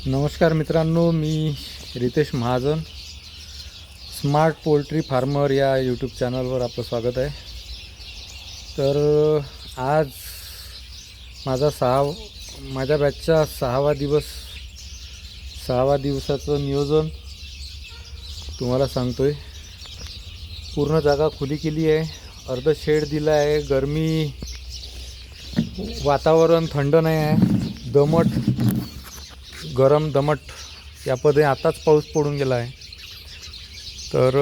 नमस्कार मित्रांनो, मी Ritesh Mahajan. Smart poultry farmer या यूट्यूब चॅनलवर आपलं स्वागत आहे. तर आज माझ्या बॅचचा सहावा दिवसाचं नियोजन तुम्हाला सांगतोय. पूर्ण जागा खुली केली आहे, अर्ध शेड दिला आहे. गरमी, वातावरण थंड नाही आहे, गरम दमट या पद्धतीने आताच पाऊस पडून गेला आहे. तर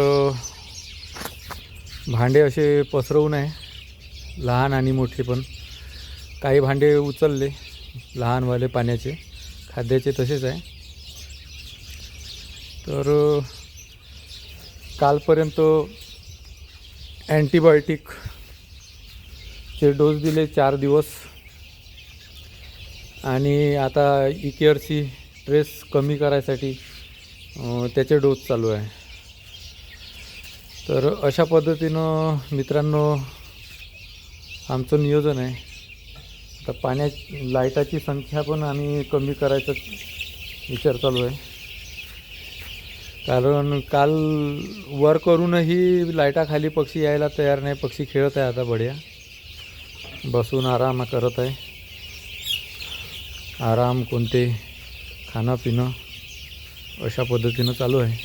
भांडे असे पसरवू नये, लहान आणि मोठे पण. काही भांडे उचलले लहानवाले, पाण्याचे, खाद्याचे तसेच आहे. तर कालपर्यंत अँटीबायोटिकचे डोस दिले 4 दिवस, आणि आता इकेअरची स्ट्रेस कमी करायसाठी त्याचे डोस चालू आहे. तर अशा पद्धतीनं मित्रांनो आमचं नियोजन आहे. आता लाईटाची संख्या पण आम्ही कमी करायचा विचार चालू आहे. कारण काल वर करूनही लाईटाखाली पक्षी यायला तयार नाही. पक्षी खेळत आहे, आता बढिया बसून आराम करत आहे. आराम, कोणते खाणं पिणं अशा पद्धतीनं चालू आहे.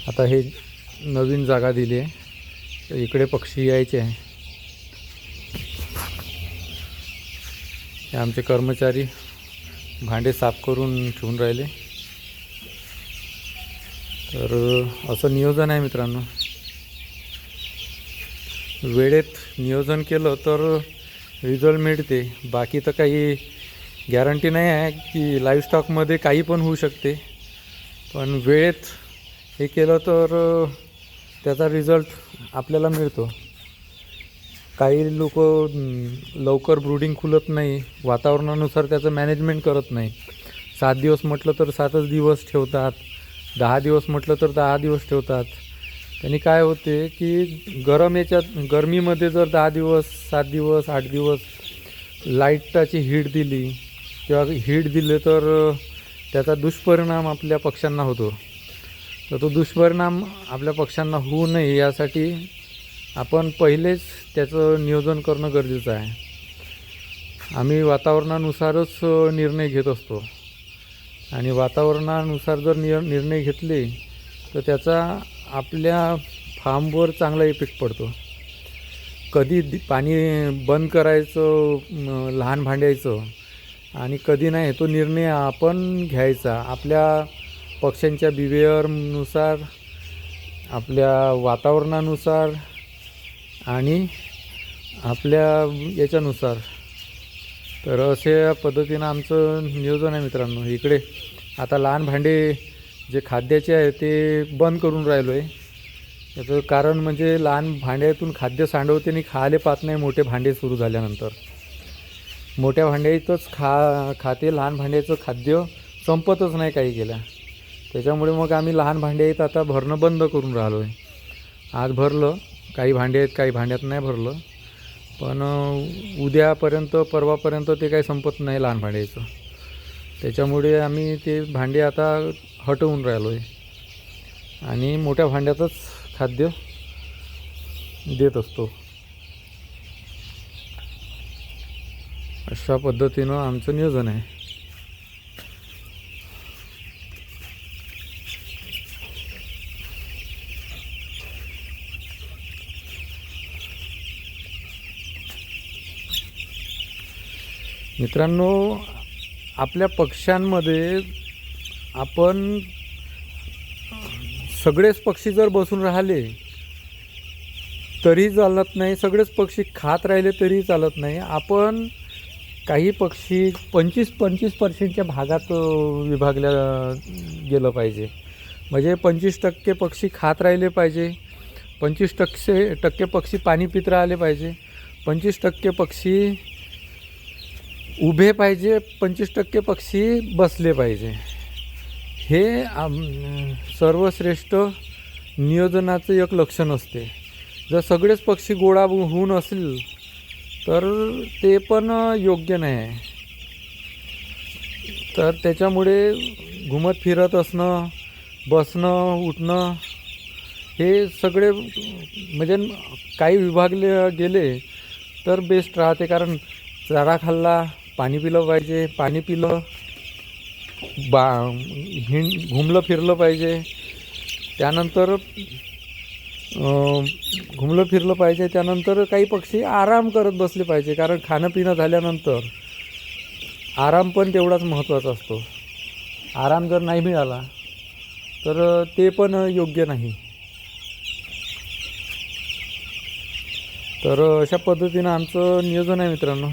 आता हे नवीन जागा दिली आहे, तर इकडे पक्षी यायचे आहे. हे आमचे कर्मचारी भांडे साफ करून ठेवून राहिले. तर असं नियोजन आहे मित्रांनो. वेळेत नियोजन केलं तर रिझल्ट मिळते. बाकी तर काही गॅरंटी नाही आहे की लाईव्ह स्टॉकमध्ये काही पण होऊ शकते, पण वेळेत हे केलं तर त्याचा रिझल्ट आपल्याला मिळतो. काही लोक लवकर ब्रूडिंग खुलत नाही, वातावरणानुसार त्याचं मॅनेजमेंट करत नाही. 7 दिवस म्हटलं तर 7च दिवस ठेवतात, 10 दिवस म्हटलं तर 10 दिवस ठेवतात. त्यांनी काय होते की गरमीमध्ये जर 10 दिवस, 7 दिवस, 8 दिवस लाईटाची हीट दिली किंवा हीट दिले तर त्याचा दुष्परिणाम आपल्या पक्ष्यांना होतो. तर तो दुष्परिणाम आपल्या पक्ष्यांना होऊ नये यासाठी आपण पहिलेच त्याचं नियोजन करणं गरजेचं आहे. आम्ही वातावरणानुसारच निर्णय घेत असतो, आणि वातावरणानुसार जर निर्णय घेतले तर त्याचा आपल्या फार्मवर चांगला इफेक्ट पडतो. कधी पाणी बंद करायचं लहान भांड्याचं आणि कधी नाही, तो निर्णय आपण घ्यायचा आपल्या पक्ष्यांच्या बिहेवियरनुसार, आपल्या वातावरणानुसार आणि आपल्या याच्यानुसार. तर अशा पद्धतीनं आमचं नियोजन आहे मित्रांनो. इकडे आता लहान भांडे जे खाद्याचे आहे ते बंद करून राहिलो आहे. याचं कारण म्हणजे लहान भांड्यातून खाद्य सांडवते आणि खायला पाहत नाही. मोठे भांडे सुरू झाल्यानंतर मोठ्या भांड्यातच खाते, लहान भांड्याचं खाद्य संपतच नाही काही केल्या. त्याच्यामुळे मग आम्ही लहान भांड्यात आता भरणं बंद करून राहिलो आहे. आज भरलं, काही भांडे आहेत, काही भांड्यात नाही भरलं, पण उद्यापर्यंत परवापर्यंत ते काही संपत नाही लहान भांड्याचं. त्याच्यामुळे आम्ही ते भांडे आता हटवून राहिलो आहे आणि मोठ्या भांड्यातच खाद्य देत असतो. अशा पद्धतीनं आमचं नियोजन आहे. मित्रांनो, आपल्या पक्ष्यांमध्ये आपण सगळेच पक्षी जर बसून राहिले तरी चालत नाही, सगळेच पक्षी खात राहिले तरी चालत नाही. आपण काही पक्षी 25% भागात विभागल्या गेलं पाहिजे. म्हणजे 25% पक्षी खात राहिले पाहिजे, 25% पक्षी पाणी पित राहिले पाहिजे, 25% पक्षी उभे पाहिजे, 25% पक्षी बसले पाहिजे. हे सर्वश्रेष्ठ नियोजनाचं एक लक्षण असते. जर सगळेच पक्षी गोळा होऊन असेल तर ते पण योग्य नाही आहे. तर त्याच्यामुळे घुमत फिरत असणं, बसणं, उठणं हे सगळे म्हणजे काही विभागले गेले तर बेस्ट राहते. कारण चारा खाल्ला, पाणी पिलं पाहिजे, पाणी पिलं, बा घुमलं फिरलं पाहिजे. त्यानंतर घुमलं फिरलं पाहिजे. त्यानंतर काही पक्षी आराम करत बसले पाहिजे. कारण खाणं पिणं झाल्यानंतर आराम पण तेवढाच महत्त्वाचा असतो. आराम जर नाही मिळाला तर ते पण योग्य नाही. तर अशा पद्धतीनं आमचं नियोजन आहे मित्रांनो.